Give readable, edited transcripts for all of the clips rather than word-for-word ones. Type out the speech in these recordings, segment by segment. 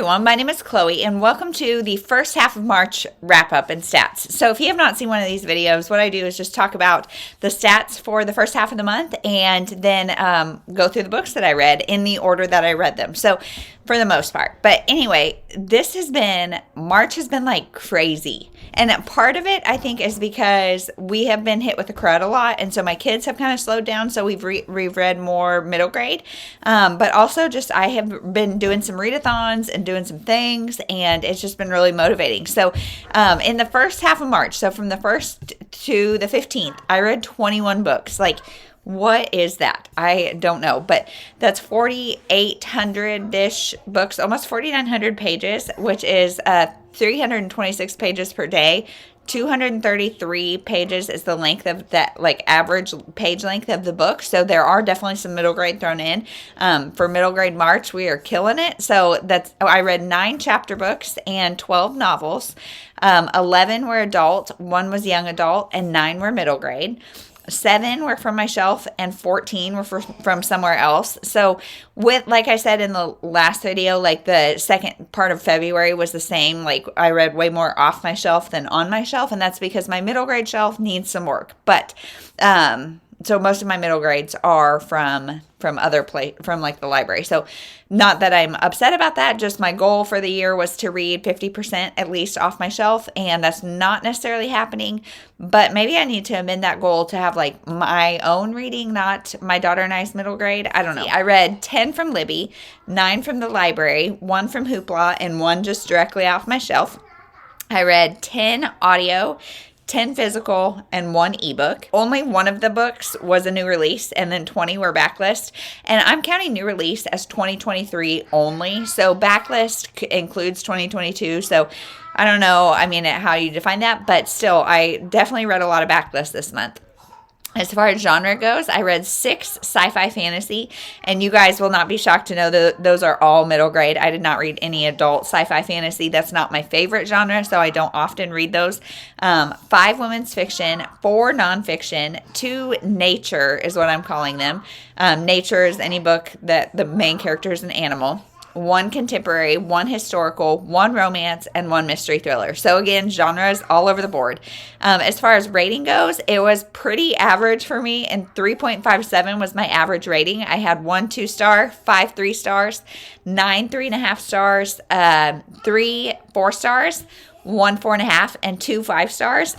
everyone, my name is Chloe and welcome to the first half of March wrap-up and stats. So if you have not seen one of these videos, what I do is just talk about the stats for the first half of the month and then go through the books that I read in the order that I read them. So for the most part. But anyway, March has been like crazy. And part of it, I think, is because we have been hit with the crud a lot. And so my kids have kind of slowed down. So we've read more middle grade. But also just I have been doing some readathons and doing some things. And it's just been really motivating. So in the first half of March, so from the 1st to the 15th, I read 21 books. Like, what is that? I don't know, but that's 4,800-ish books, almost 4,900 pages, which is 326 pages per day. 233 pages is the length of that, like average page length of the book. So there are definitely some middle grade thrown in. For middle grade March, we are killing it. So I read 9 chapter books and 12 novels. 11 were adult, 1 was young adult, and 9 were middle grade. 7 were from my shelf and 14 were from somewhere else. So like I said in the last video, like the second part of February was the same. Like I read way more off my shelf than on my shelf. And that's because my middle grade shelf needs some work. But, so most of my middle grades are from like the library. So not that I'm upset about that, just my goal for the year was to read 50% at least off my shelf, and that's not necessarily happening, but maybe I need to amend that goal to have like my own reading, not my daughter and I's middle grade. I don't know. I read 10 from Libby, 9 from the library, 1 from Hoopla, and 1 just directly off my shelf. I read 10 audio, 10 physical, and 1 ebook. Only 1 of the books was a new release, and then 20 were backlist. And I'm counting new release as 2023 only. So backlist includes 2022. So I don't know, how you define that, but still, I definitely read a lot of backlist this month. As far as genre goes, I read 6 sci-fi fantasy, and you guys will not be shocked to know that those are all middle grade. I did not read any adult sci-fi fantasy. That's not my favorite genre, so I don't often read those. 5 women's fiction, 4 nonfiction, 2 nature is what I'm calling them. Nature is any book that the main character is an animal. 1 contemporary, 1 historical, 1 romance, and 1 mystery thriller. So again, genres all over the board. As far as rating goes, it was pretty average for me, and 3.57 was my average rating. I had 1 2-star, 5 3 stars, 9 3.5 stars, 3 4 stars, 1 4.5, and 2 5 stars.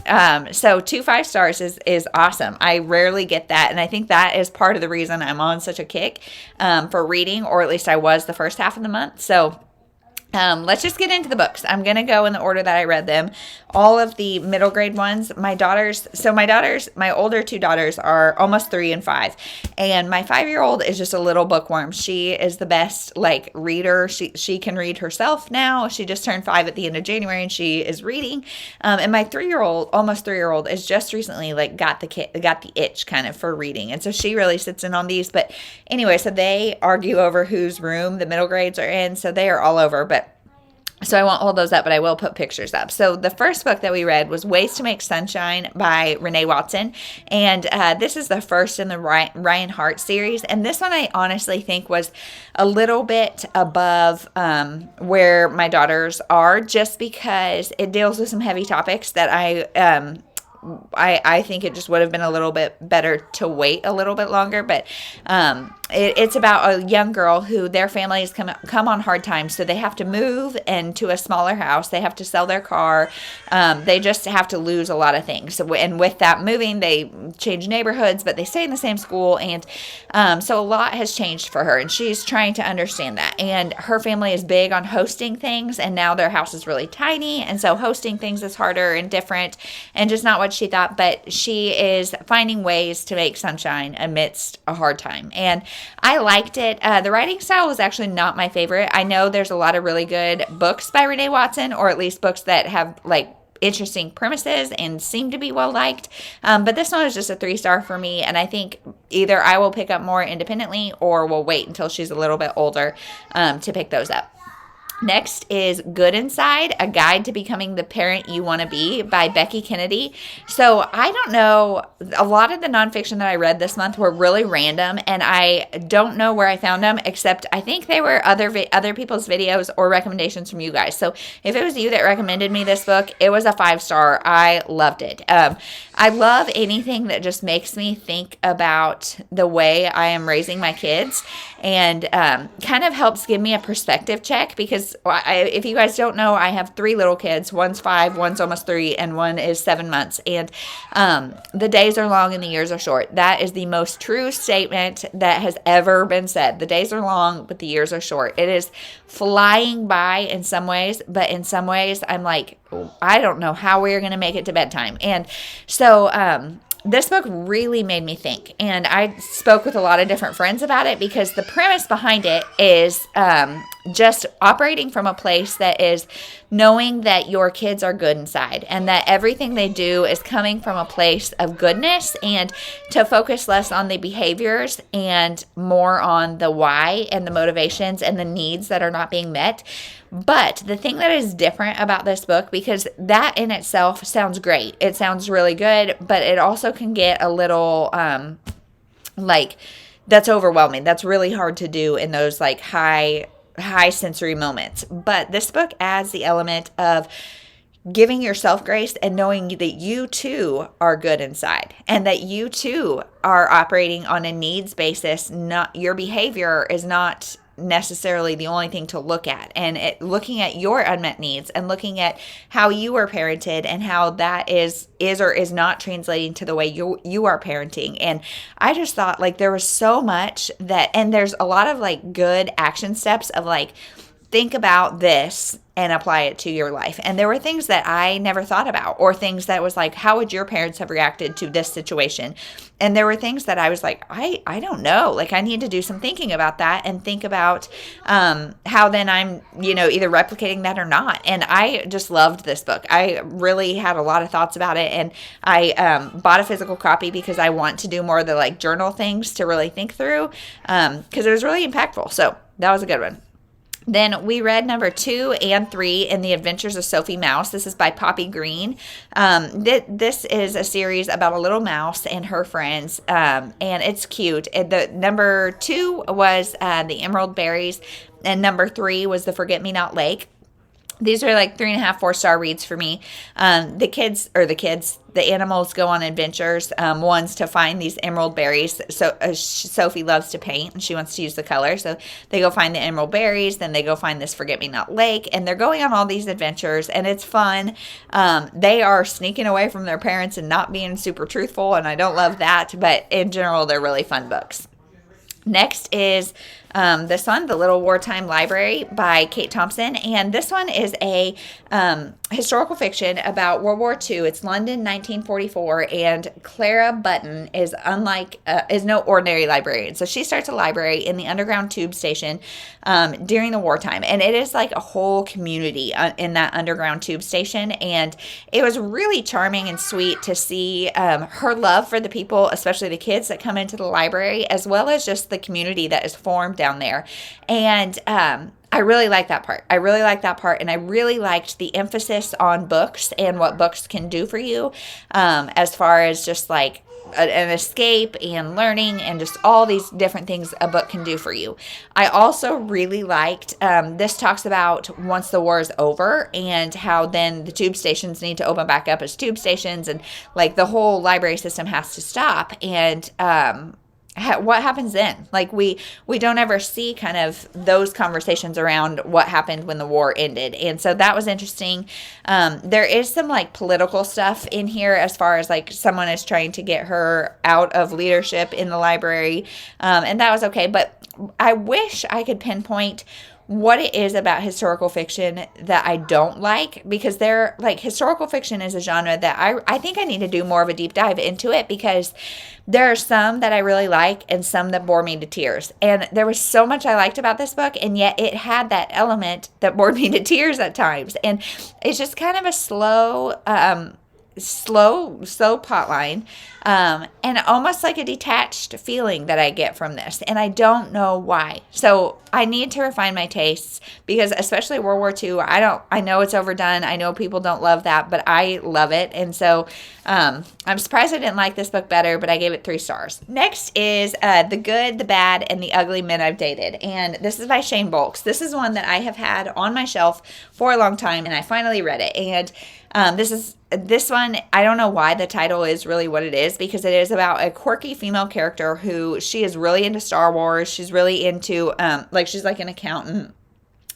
So 2 5 stars is awesome. I rarely get that, and I think that is part of the reason I'm on such a kick for reading, or at least I was the first half of the month. So let's just get into the books. I'm going to go in the order that I read them. All of the middle grade ones, my older 2 daughters are almost 3 and 5. And my 5-year-old is just a little bookworm. She is the best reader. She can read herself now. She just turned 5 at the end of January and she is reading. And my 3-year-old, almost 3-year-old, is just recently got the itch kind of for reading. And so she really sits in on these. But anyway, so they argue over whose room the middle grades are in. So they are all over. So I won't hold those up, but I will put pictures up. So the first book that we read was Ways to Make Sunshine by Renee Watson. And this is the first in the Ryan Hart series. And this one I honestly think was a little bit above where my daughters are, just because it deals with some heavy topics that I think it just would have been a little bit better to wait a little bit longer. But it's about a young girl who their family has come on hard times. So they have to move into a smaller house. They have to sell their car. They just have to lose a lot of things. And with that moving, they change neighborhoods, but they stay in the same school. And so a lot has changed for her. And she's trying to understand that. And her family is big on hosting things. And now their house is really tiny. And so hosting things is harder and different and just not what she thought. But she is finding ways to make sunshine amidst a hard time. And I liked it. The writing style was actually not my favorite. I know there's a lot of really good books by Renee Watson, or at least books that have interesting premises and seem to be well liked. But this one was just a 3-star for me. And I think either I will pick up more independently or we'll wait until she's a little bit older to pick those up. Next is Good Inside, A Guide to Becoming the Parent You Want to Be by Becky Kennedy. So I don't know, a lot of the nonfiction that I read this month were really random, and I don't know where I found them, except I think they were other people's videos or recommendations from you guys. So if it was you that recommended me this book, it was a 5-star. I loved it. I love anything that just makes me think about the way I am raising my kids, and kind of helps give me a perspective check, because if you guys don't know, I have 3 little kids. One's 5, one's almost 3, and one is 7 months. And the days are long and the years are short. That is the most true statement that has ever been said. The days are long, but the years are short. It is flying by in some ways, but in some ways I'm like, I don't know how we're going to make it to bedtime. And so this book really made me think, and I spoke with a lot of different friends about it, because the premise behind it is just operating from a place that is knowing that your kids are good inside, and that everything they do is coming from a place of goodness, and to focus less on the behaviors and more on the why and the motivations and the needs that are not being met. But the thing that is different about this book, because that in itself sounds great, it sounds really good, but it also can get a little like, that's overwhelming. That's really hard to do in those like high sensory moments. But this book adds the element of giving yourself grace and knowing that you too are good inside, and that you too are operating on a needs basis. Not your behavior is not necessarily the only thing to look at, and looking at your unmet needs and looking at how you were parented and how that is or is not translating to the way you are parenting. And I just thought, like, there was so much that, and there's a lot of like good action steps of like, think about this and apply it to your life. And there were things that I never thought about, or things that was like, how would your parents have reacted to this situation? And there were things that I was like, I don't know. Like, I need to do some thinking about that and think about how then I'm, either replicating that or not. And I just loved this book. I really had a lot of thoughts about it. And I bought a physical copy because I want to do more of the like journal things to really think through, because it was really impactful. So that was a good one. Then we read number 2 and 3 in The Adventures of Sophie Mouse. This is by Poppy Green. This is a series about a little mouse and her friends, and it's cute. The number 2 was The Emerald Berries, and number 3 was The Forget-Me-Not Lake. These are like 3.5, 4-star reads for me. The animals go on adventures. One's to find these emerald berries. So Sophie loves to paint and she wants to use the color. So they go find the emerald berries. Then they go find this Forget-Me-Not Lake. And they're going on all these adventures, and it's fun. They are sneaking away from their parents and not being super truthful, and I don't love that. But in general, they're really fun books. Next is this one, The Little Wartime Library by Kate Thompson. And this one is a historical fiction about World War II. It's London, 1944, and Clara Button is no ordinary librarian. So she starts a library in the underground tube station during the wartime. And it is like a whole community in that underground tube station. And it was really charming and sweet to see her love for the people, especially the kids that come into the library, as well as just the community that is formed down there. And I really like that part. And I really liked the emphasis on books and what books can do for you, as far as just like an escape and learning and just all these different things a book can do for you. I also really liked, this talks about once the war is over and how then the tube stations need to open back up as tube stations, and like the whole library system has to stop. And what happens then? Like we don't ever see kind of those conversations around what happened when the war ended. And so that was interesting. There is some like political stuff in here, as far as like someone is trying to get her out of leadership in the library. And that was okay. But I wish I could pinpoint what it is about historical fiction that I don't like, because they're like, historical fiction is a genre that I think I need to do more of a deep dive into it, because there are some that I really like and some that bore me to tears. And there was so much I liked about this book, and yet it had that element that bored me to tears at times. And it's just kind of a slow slow plot line, and almost like a detached feeling that I get from this, and I don't know why. So I need to refine my tastes, because especially World War II, I know it's overdone. I know people don't love that, but I love it. And so I'm surprised I didn't like this book better, but I gave it 3 stars. Next is The Good, the Bad, and the Ugly Men I've Dated. And this is by Shane Bolks. This is one that I have had on my shelf for a long time, and I finally read it. And this one, I don't know why the title is really what it is, because it is about a quirky female character who, she is really into Star Wars. She's really into, she's like an accountant.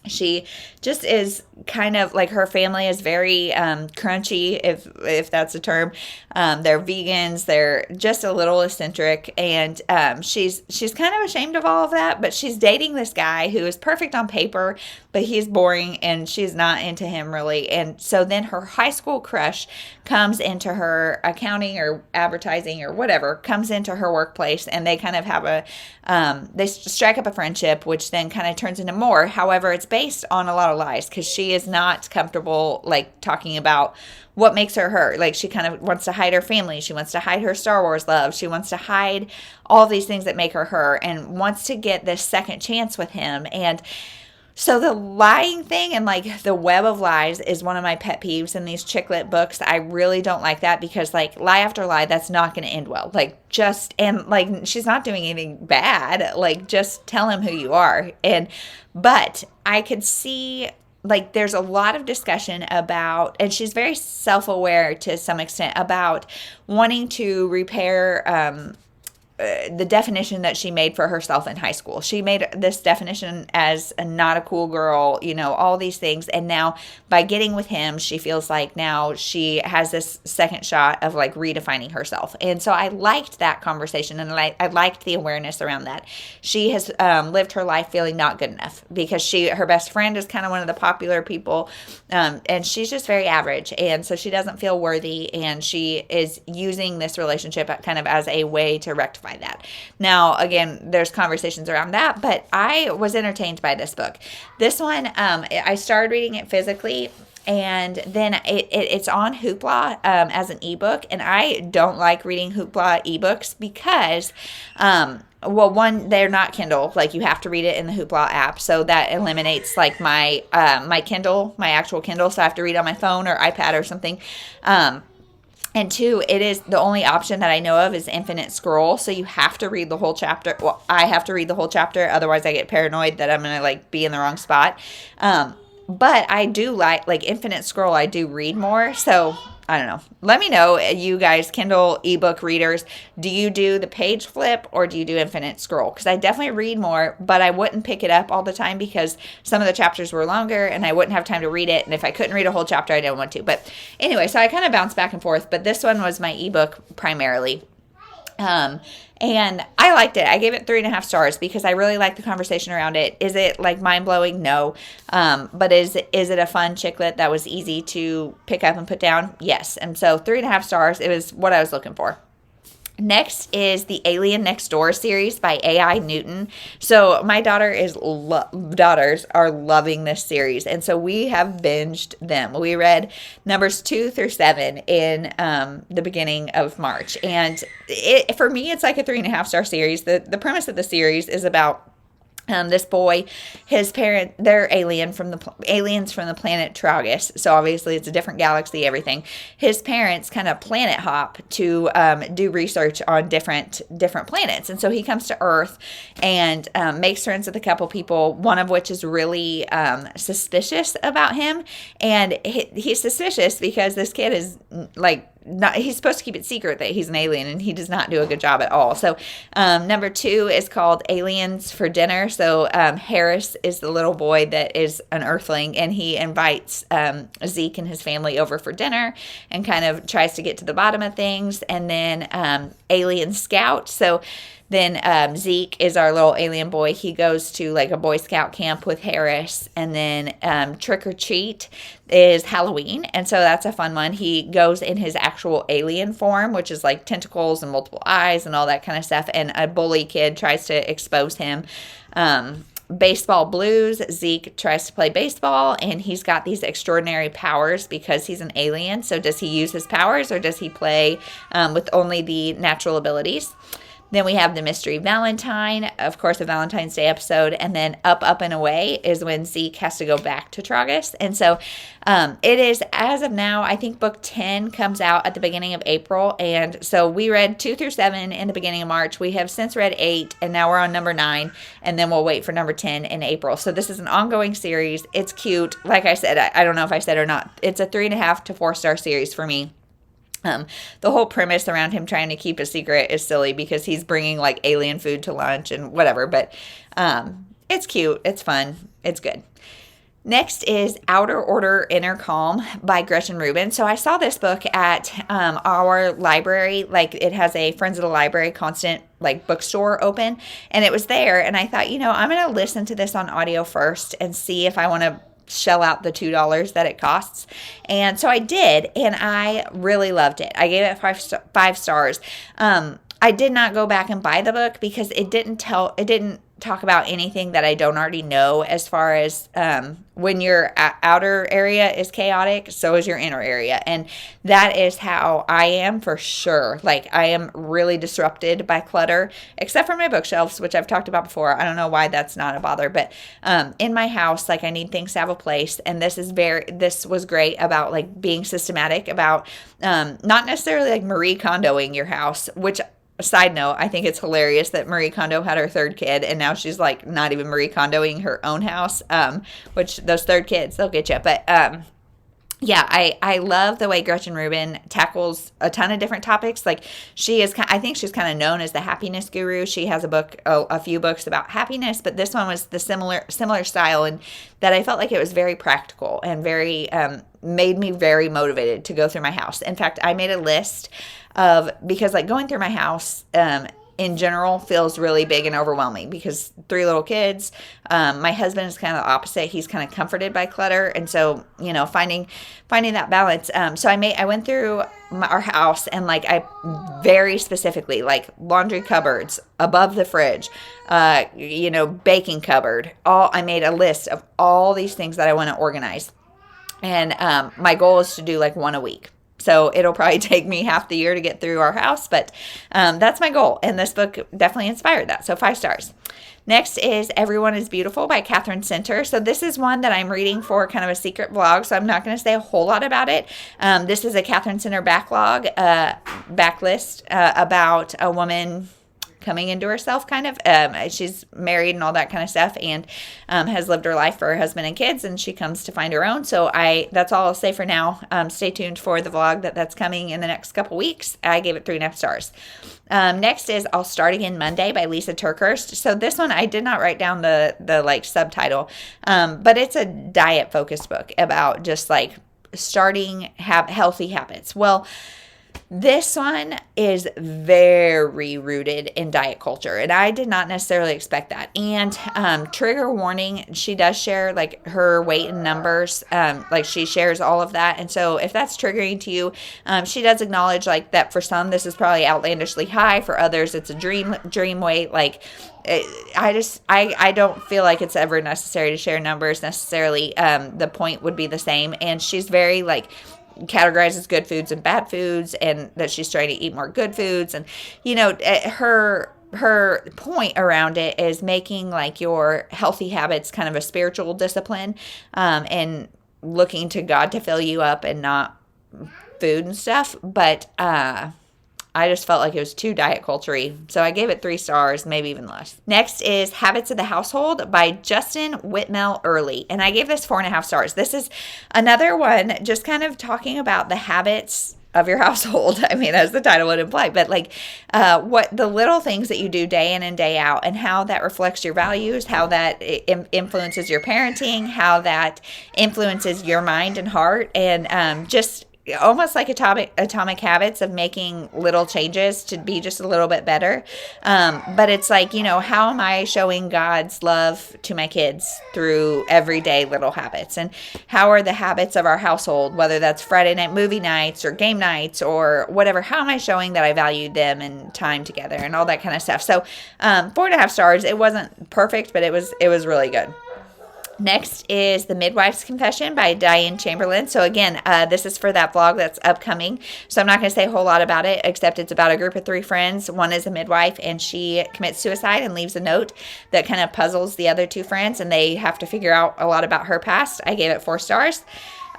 She just is kind of like, her family is very crunchy, if that's a term. They're vegans. They're just a little eccentric, and she's kind of ashamed of all of that. But she's dating this guy who is perfect on paper, but he's boring, and she's not into him really. And so then her high school crush comes into her accounting or advertising or whatever, comes into her workplace, and they kind of have they strike up a friendship, which then kind of turns into more. However, it's based on a lot of lies, because she is not comfortable like talking about what makes her her. Like, she kind of wants to hide her family. She wants to hide her Star Wars love. She wants to hide all these things that make her her, and wants to get this second chance with him. And so the lying thing and like the web of lies is one of my pet peeves in these chick lit books. I really don't like that, because like lie after lie, that's not going to end well. Like, just, and like, she's not doing anything bad. Like, just tell him who you are. But I could see, like, there's a lot of discussion about, and she's very self-aware to some extent, about wanting to repair the definition that she made for herself in high school. She made this definition as not a cool girl, all these things. And now by getting with him, she feels like now she has this second shot of like redefining herself. And so I liked that conversation, and I liked the awareness around that. She has lived her life feeling not good enough, because her best friend is kind of one of the popular people, and she's just very average. And so she doesn't feel worthy, and she is using this relationship kind of as a way to rectify that. Now, again, there's conversations around that, but I was entertained by this book. This one, I started reading it physically, and then it's on Hoopla as an ebook, and I don't like reading Hoopla ebooks because, well, one, they're not Kindle. Like, you have to read it in the Hoopla app, so that eliminates like my Kindle, my actual Kindle, so I have to read on my phone or iPad or something. And 2, it is the only option that I know of is infinite scroll. So you have to read the whole chapter. Well, I have to read the whole chapter. Otherwise, I get paranoid that I'm going to like be in the wrong spot. But I do like infinite scroll. I do read more. So I don't know. Let me know, you guys, Kindle ebook readers, do you do the page flip or do you do infinite scroll? Because I definitely read more, but I wouldn't pick it up all the time because some of the chapters were longer and I wouldn't have time to read it. And if I couldn't read a whole chapter, I didn't want to. But anyway, so I kind of bounce back and forth, but this one was my ebook primarily. And I liked it. I gave it 3.5 stars because I really liked the conversation around it. Is it like mind blowing? No. But is it a fun chick lit that was easy to pick up and put down? Yes. And so 3.5 stars, it was what I was looking for. Next is the Alien Next Door series by A.I. Newton. So my daughters are loving this series. And so we have binged them. We read numbers 2 through 7 in the beginning of March. And for me, it's like a 3.5 star series. The premise of the series is about this boy, his parent, they're aliens from the planet Tragus. So obviously it's a different galaxy, everything. His parents kind of planet hop to do research on different planets. And so he comes to Earth and makes friends with a couple people, one of which is really suspicious about him. And he's suspicious because this kid is like, he's supposed to keep it secret that he's an alien, and he does not do a good job at all. So number 2 is called Aliens for Dinner. So Harris is the little boy that is an Earthling, and he invites Zeke and his family over for dinner and kind of tries to get to the bottom of things. And then Alien Scout. So then Zeke is our little alien boy. He goes to like a Boy Scout camp with Harris. And then Trick or Treat is Halloween. And so that's a fun one. He goes in his actual alien form, which is like tentacles and multiple eyes and all that kind of stuff. And a bully kid tries to expose him. baseball blues. Zeke tries to play baseball, and he's got these extraordinary powers because he's an alien. So does he use his powers, or does he play with only the natural abilities? Then we have the Mystery Valentine, of course, a Valentine's Day episode. And then Up, Up, and Away is when Zeke has to go back to Tragus. And so it is, as of now, I think book 10 comes out at the beginning of April. And so we read 2 through 7 in the beginning of March. We have since read 8, and now we're on number 9. And then we'll wait for number 10 in April. So this is an ongoing series. It's cute. Like I said, I don't know if I said or not. It's a 3.5 to 4-star series for me. The whole premise around him trying to keep a secret is silly because he's bringing like alien food to lunch and whatever, but it's cute, it's fun, it's good. Next is Outer Order Intercom by Gretchen Rubin. So I saw this book at our library. Like, it has a Friends of the Library constant like bookstore open, and it was there, and I thought, I'm going to listen to this on audio first and see if I want to shell out the $2 that it costs. And so I did, and I really loved it. I gave it 5 stars. I did not go back and buy the book because it didn't talk about anything that I don't already know, as far as when your outer area is chaotic, so is your inner area. And that is how I am for sure. Like, I am really disrupted by clutter, except for my bookshelves, which I've talked about before. I don't know why that's not a bother, but in my house, like, I need things to have a place. And this was great about like being systematic about not necessarily like Marie Kondoing your house, which, side note, I think it's hilarious that Marie Kondo had her 3rd kid, and now she's like not even Marie Kondoing her own house, which those 3rd kids, they'll get you. But yeah, I love the way Gretchen Rubin tackles a ton of different topics. Like, I think she's kind of known as the happiness guru. She has a few books about happiness, but this one was the similar style, and that I felt like it was very practical and very made me very motivated to go through my house. In fact, I made a list because like going through my house in general feels really big and overwhelming because 3 little kids. My husband is kind of the opposite. He's kind of comforted by clutter. And so, finding that balance. So I went through our house, and like I very specifically, like laundry cupboards above the fridge, baking cupboard, I made a list of all these things that I want to organize. And my goal is to do like 1 a week. So it'll probably take me half the year to get through our house, but that's my goal. And this book definitely inspired that. So 5 stars. Next is Everyone is Beautiful by Catherine Center. So this is one that I'm reading for kind of a secret blog, so I'm not going to say a whole lot about it. This is a Catherine Center backlist about a woman coming into herself, kind of. She's married and all that kind of stuff, and has lived her life for her husband and kids, and she comes to find her own. So that's all I'll say for now. Stay tuned for the vlog that's coming in the next couple weeks. I gave it 3.5 stars. Next is I'll Start Again Monday by Lisa Turkhurst. So this one, I did not write down the like subtitle, but it's a diet focused book about just like starting healthy habits. Well, this one is very rooted in diet culture, and I did not necessarily expect that. And trigger warning, she does share like her weight and numbers, like she shares all of that. And so if that's triggering to you, she does acknowledge like that for some this is probably outlandishly high, for others it's a dream weight. Like I don't feel like it's ever necessary to share numbers necessarily. The point would be the same, and she's very like categorizes good foods and bad foods, and that she's trying to eat more good foods. And her point around it is making like your healthy habits kind of a spiritual discipline, and looking to God to fill you up and not food and stuff. But I just felt like it was too diet culture-y, so I gave it 3 stars, maybe even less. Next is Habits of the Household by Justin Whitmel Early, and I gave this 4.5 stars. This is another one just kind of talking about the habits of your household. I mean, as the title would imply, but like what the little things that you do day in and day out, and how that reflects your values, how that influences your parenting, how that influences your mind and heart, and just almost like atomic habits of making little changes to be just a little bit better. But it's like, how am I showing God's love to my kids through everyday little habits? And how are the habits of our household, whether that's Friday night movie nights or game nights or whatever, how am I showing that I value them and time together and all that kind of stuff? So 4.5 stars. It wasn't perfect, but it was really good. Next is The Midwife's Confession by Diane Chamberlain. So again, this is for that vlog that's upcoming. So I'm not going to say a whole lot about it, except it's about a group of 3 friends. One is a midwife, and she commits suicide and leaves a note that kind of puzzles the other 2 friends, and they have to figure out a lot about her past. I gave it 4 stars.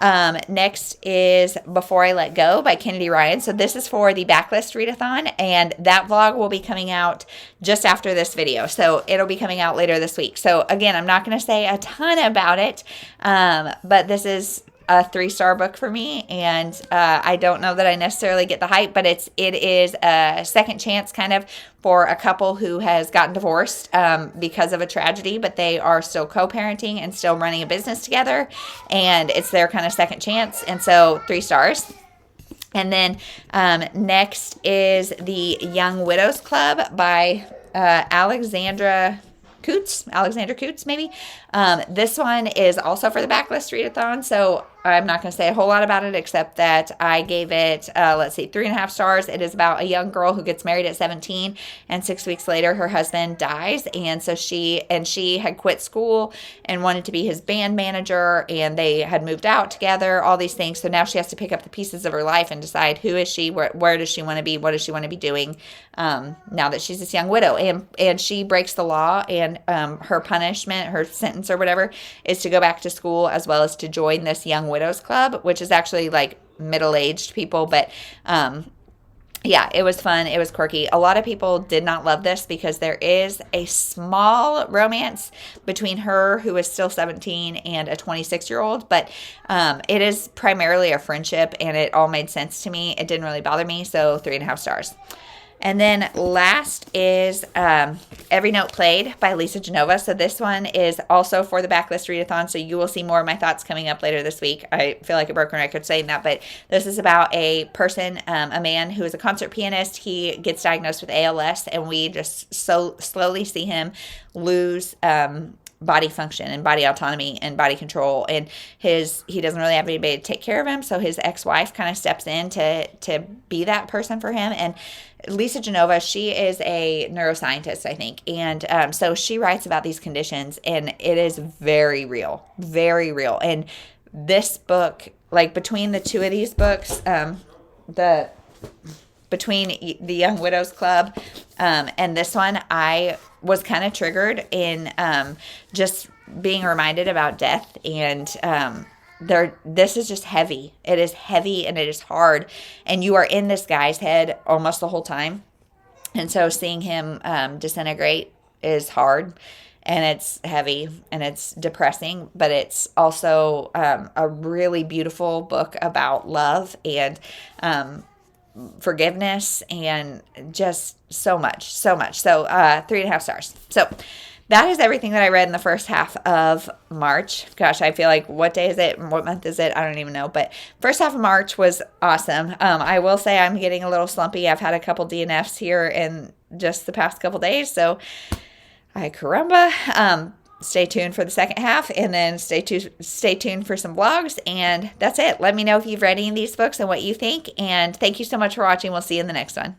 Next is Before I Let Go by Kennedy Ryan. So this is for the Backlist Readathon, and that vlog will be coming out just after this video. So it'll be coming out later this week. So again, I'm not going to say a ton about it, but this is a 3-star book for me, and I don't know that I necessarily get the hype, but it is a second chance kind of for a couple who has gotten divorced because of a tragedy, but they are still co-parenting and still running a business together, and it's their kind of second chance, and so 3 stars. And then next is The Young Widows Club by Alexandra Coots, maybe. This one is also for the Backlist Readathon, so I'm not going to say a whole lot about it, except that I gave it, 3.5 stars. It is about a young girl who gets married at 17, and 6 weeks later her husband dies, and so she had quit school and wanted to be his band manager, and they had moved out together, all these things. So now she has to pick up the pieces of her life and decide who is she, where does she want to be, what does she want to be doing now that she's this young widow, and she breaks the law, and her punishment, her sentence or whatever, is to go back to school as well as to join this Young Widows Club, which is actually like middle-aged people, but yeah, it was fun. It was quirky. A lot of people did not love this because there is a small romance between her, who is still 17, and a 26-year-old, but it is primarily a friendship, and it all made sense to me. It didn't really bother me, so 3.5 stars. And then last is Every Note Played by Lisa Genova. So this one is also for the Backlist Readathon, so you will see more of my thoughts coming up later this week. I feel like a broken record saying that, but this is about a person, a man who is a concert pianist. He gets diagnosed with ALS, and we just so slowly see him lose body function and body autonomy and body control, and he doesn't really have anybody to take care of him, so his ex-wife kind of steps in to be that person for him. And Lisa Genova, she is a neuroscientist, I think, and so she writes about these conditions, and it is very real, and this book, like between the 2 of these books, between the Young Widows Club and this one, I was kind of triggered in just being reminded about death, and this is just heavy. It is heavy, and it is hard, and you are in this guy's head almost the whole time, and so seeing him disintegrate is hard, and it's heavy, and it's depressing, but it's also a really beautiful book about love and forgiveness, and just so much. So 3.5 stars. So that is everything that I read in the first half of March. Gosh, I feel like, what day is it? What month is it? I don't even know. But first half of March was awesome. I will say I'm getting a little slumpy. I've had a couple DNFs here in just the past couple days. So, ay caramba. Stay tuned for the second half, and then stay tuned for some vlogs, and that's it. Let me know if you've read any of these books and what you think, and thank you so much for watching. We'll see you in the next one.